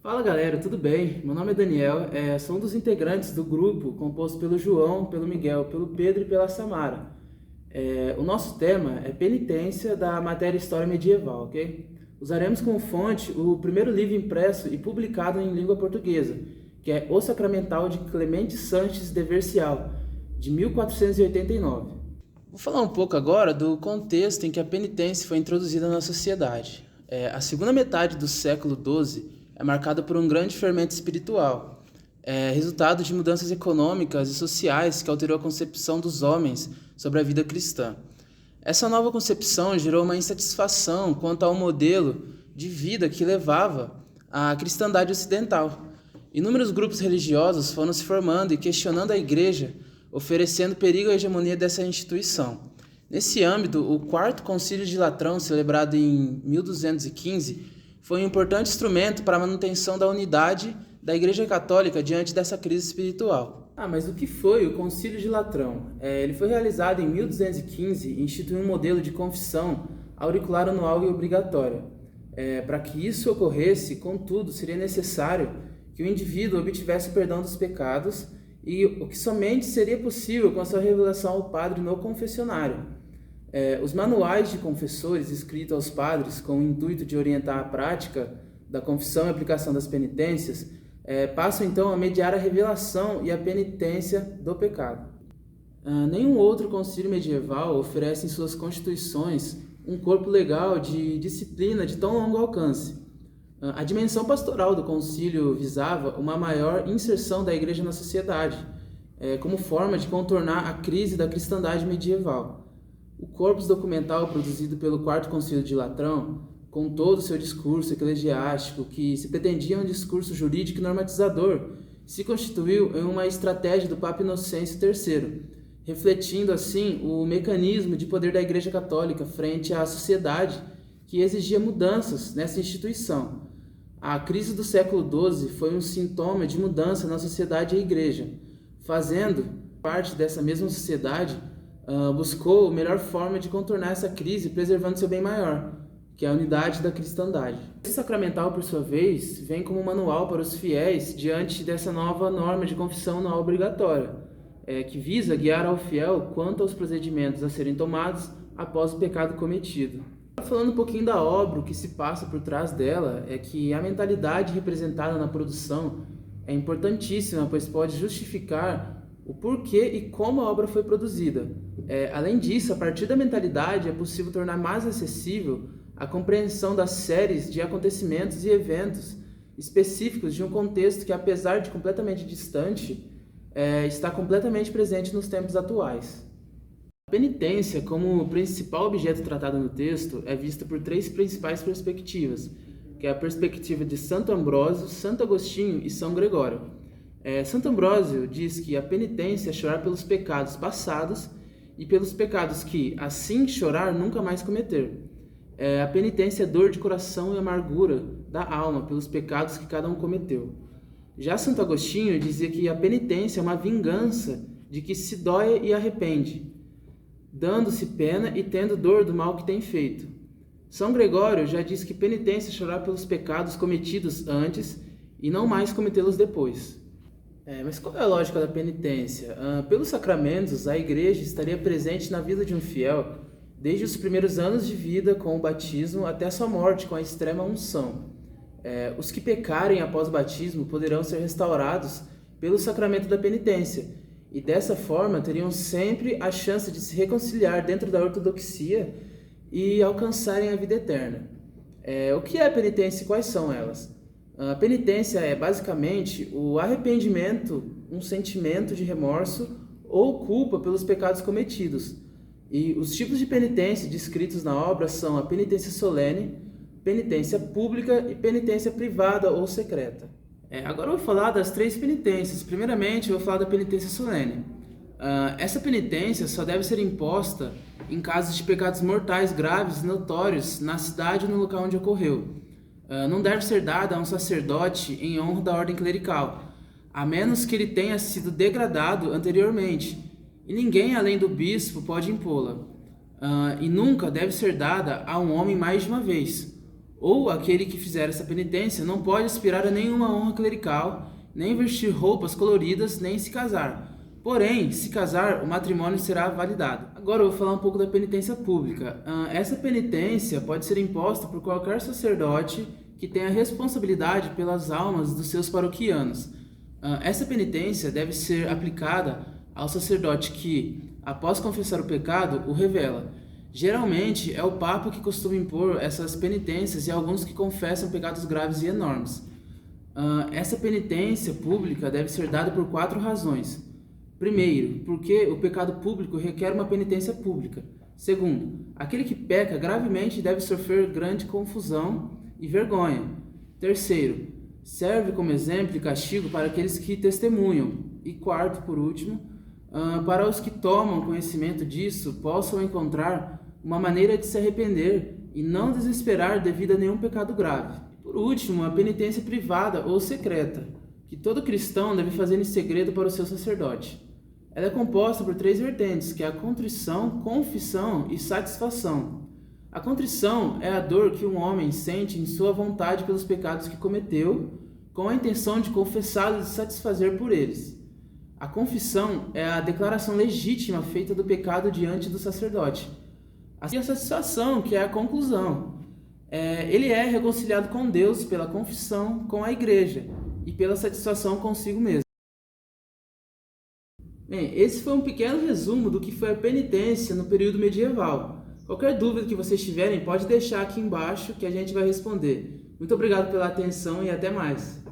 Fala galera, tudo bem? Meu nome é Daniel, sou um dos integrantes do grupo composto pelo João, pelo Miguel, pelo Pedro e pela Samara. O nosso tema é penitência da matéria História Medieval, ok? Usaremos como fonte o primeiro livro impresso e publicado em língua portuguesa, que é O Sacramental de Clemente Sanches de Versial, de 1489. Vou falar um pouco agora do contexto em que a penitência foi introduzida na sociedade. A segunda metade do século XII é marcada por um grande fermento espiritual, resultado de mudanças econômicas e sociais que alterou a concepção dos homens sobre a vida cristã. Essa nova concepção gerou uma insatisfação quanto ao modelo de vida que levava à cristandade ocidental. Inúmeros grupos religiosos foram se formando e questionando a Igreja, oferecendo perigo à hegemonia dessa instituição. Nesse âmbito, o Quarto Concílio de Latrão, celebrado em 1215, foi um importante instrumento para a manutenção da unidade da Igreja Católica diante dessa crise espiritual. Mas o que foi o Concílio de Latrão? Ele foi realizado em 1215 e instituiu um modelo de confissão auricular anual e obrigatória. Para que isso ocorresse, contudo, seria necessário que o indivíduo obtivesse o perdão dos pecados, e o que somente seria possível com a sua revelação ao padre no confessionário. Os manuais de confessores escritos aos padres com o intuito de orientar a prática da confissão e aplicação das penitências passam então a mediar a revelação e a penitência do pecado. Nenhum outro concílio medieval oferece em suas constituições um corpo legal de disciplina de tão longo alcance. A dimensão pastoral do concílio visava uma maior inserção da Igreja na sociedade, como forma de contornar a crise da cristandade medieval. O corpus documental produzido pelo Quarto Concílio de Latrão, com todo o seu discurso eclesiástico, que se pretendia um discurso jurídico e normatizador, se constituiu em uma estratégia do Papa Inocêncio III, refletindo assim o mecanismo de poder da Igreja Católica frente à sociedade que exigia mudanças nessa instituição. A crise do século XII foi um sintoma de mudança na sociedade e Igreja. Fazendo parte dessa mesma sociedade, buscou a melhor forma de contornar essa crise, preservando seu bem maior, que é a unidade da cristandade. Esse sacramental, por sua vez, vem como manual para os fiéis diante dessa nova norma de confissão não obrigatória, que visa guiar ao fiel quanto aos procedimentos a serem tomados após o pecado cometido. Falando um pouquinho da obra, o que se passa por trás dela é que a mentalidade representada na produção é importantíssima, pois pode justificar o porquê e como a obra foi produzida. Além disso, a partir da mentalidade é possível tornar mais acessível a compreensão das séries de acontecimentos e eventos específicos de um contexto que, apesar de completamente distante, está completamente presente nos tempos atuais. A penitência, como principal objeto tratado no texto, é vista por três principais perspectivas, que é a perspectiva de Santo Ambrósio, Santo Agostinho e São Gregório. Santo Ambrósio diz que a penitência é chorar pelos pecados passados e pelos pecados que, assim chorar, nunca mais cometer. A penitência é dor de coração e amargura da alma pelos pecados que cada um cometeu. Já Santo Agostinho dizia que a penitência é uma vingança de que se dói e arrepende, dando-se pena e tendo dor do mal que tem feito. São Gregório já diz que penitência é chorar pelos pecados cometidos antes e não mais cometê-los depois. Mas qual é a lógica da penitência? Pelos sacramentos, a Igreja estaria presente na vida de um fiel desde os primeiros anos de vida com o batismo até a sua morte com a extrema unção. Os que pecarem após o batismo poderão ser restaurados pelo sacramento da penitência e dessa forma teriam sempre a chance de se reconciliar dentro da ortodoxia e alcançarem a vida eterna. O que é a penitência e quais são elas? A penitência é basicamente o arrependimento, um sentimento de remorso ou culpa pelos pecados cometidos. E os tipos de penitência descritos na obra são a penitência solene, penitência pública e penitência privada ou secreta. Agora eu vou falar das três penitências. Primeiramente, eu vou falar da penitência solene. Essa penitência só deve ser imposta em casos de pecados mortais graves e notórios na cidade ou no local onde ocorreu. Não deve ser dada a um sacerdote em honra da ordem clerical, a menos que ele tenha sido degradado anteriormente, e ninguém além do bispo pode impô-la. E nunca deve ser dada a um homem mais de uma vez. Ou aquele que fizer essa penitência não pode aspirar a nenhuma honra clerical, nem vestir roupas coloridas, nem se casar. Porém, se casar, o matrimônio será validado. Agora eu vou falar um pouco da penitência pública. Essa penitência pode ser imposta por qualquer sacerdote que tenha responsabilidade pelas almas dos seus paroquianos. Essa penitência deve ser aplicada ao sacerdote que, após confessar o pecado, o revela. Geralmente é o Papa que costuma impor essas penitências e alguns que confessam pecados graves e enormes. Essa penitência pública deve ser dada por 4 razões. Primeiro, porque o pecado público requer uma penitência pública. Segundo, aquele que peca gravemente deve sofrer grande confusão e vergonha. Terceiro, serve como exemplo e castigo para aqueles que testemunham. E quarto, por último, para os que tomam conhecimento disso, possam encontrar uma maneira de se arrepender e não desesperar devido a nenhum pecado grave. Por último, a penitência privada ou secreta, que todo cristão deve fazer em segredo para o seu sacerdote. Ela é composta por 3 vertentes, que é a contrição, confissão e satisfação. A contrição é a dor que um homem sente em sua vontade pelos pecados que cometeu, com a intenção de confessá-los e satisfazer por eles. A confissão é a declaração legítima feita do pecado diante do sacerdote. E a satisfação, que é a conclusão. Ele é reconciliado com Deus pela confissão com a igreja e pela satisfação consigo mesmo. Bem, esse foi um pequeno resumo do que foi a penitência no período medieval. Qualquer dúvida que vocês tiverem, pode deixar aqui embaixo que a gente vai responder. Muito obrigado pela atenção e até mais.